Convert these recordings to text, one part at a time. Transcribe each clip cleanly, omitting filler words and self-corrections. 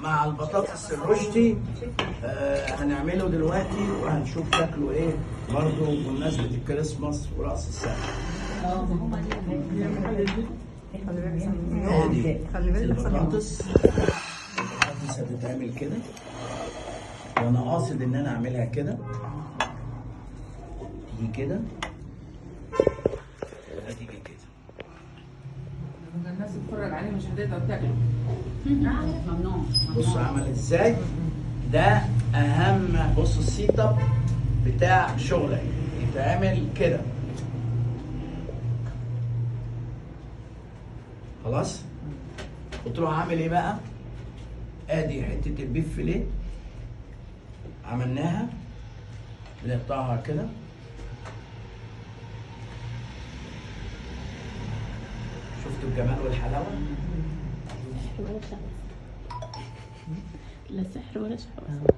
مع البطاطس الرشدي. هنعمله دلوقتي وهنشوف شكله ايه برضه بمناسبة الكريسماس ورأس السنة. ادي البطاطس هتتعمل كده، وانا قاصد ان انا اعملها كده، تيجي كده وتيجي كده. الناس تتفرج عليه مش هتقدر تاكله. ممنوع. بصوا عمل ازاي؟ ده اهم، بصوا السيت اب بتاع شغلك يتعمل كده. خلاص؟ وتروح عامل ايه بقى؟ ادي حته البيف فيليه عملناها، بنقطعها كده. شفتوا الجمال والحلاوه؟ لا سحر ولا شعوذة.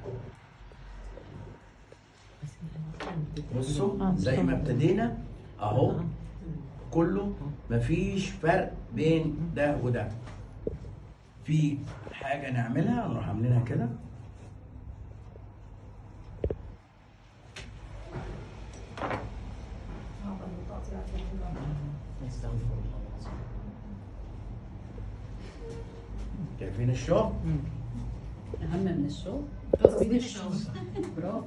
بصوا زي ما ابتدينا اهو، كله مفيش فرق بين ده وده. في حاجه نعملها نروح عاملينها كده، شايفين الشغل؟ أهم من الشغل. برافو.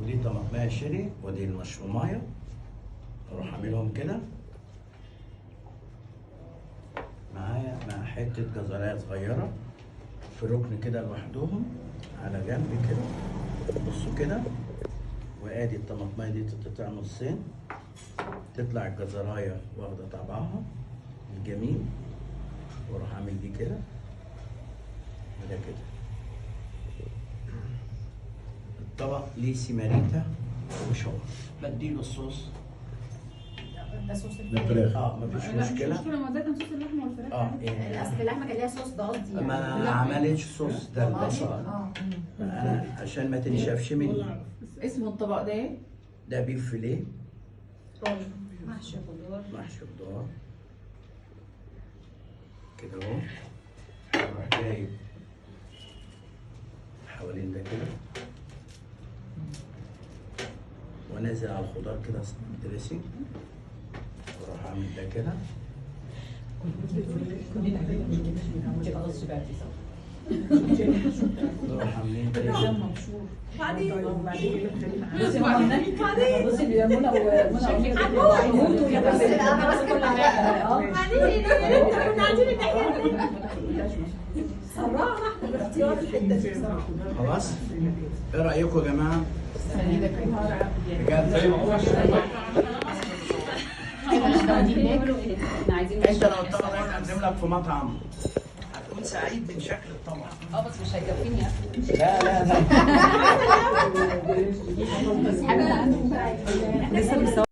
ودي طماطمايه شيري ودي المشرومايه، اروح اعملهم كده معايا مع حته جزرايه صغيره في ركن كده لوحدهم على جنب كده. بصوا كده، وادي الطماطمايه دي تتقطع نصين، تطلع الجزرايه واخده طبعها الجميل، واروح اعمل دي كده وده كده. الطبق ليه سيماريتا وشوك، بديله الصوص. ده صوص الفراخ مفيش مشكله. ما ده كان صوص اللحمه والفراخ. يعني اصل اللحمه كان ليها صوص، ده قصدي يعني. ما عملتش صوص، ده البصل. انا عشان ما تنشفش مني. اسمه الطبق ده ايه؟ ده بيف فيليه محشي خضار. محشي خضار كده اهو. اروح جايب حوالين ده كده وانزل على الخضار كده دريسنج، واروح اعمل ده كده. نروح عاملين كده. خلاص، ايه رايكم يا جماعه؟ بجد انت لو الطبق ده هتقدم لك في مطعم هتكون سعيد من شكل الطبق. بس مش هيكفيني. لا لا لا. لسه بيصور.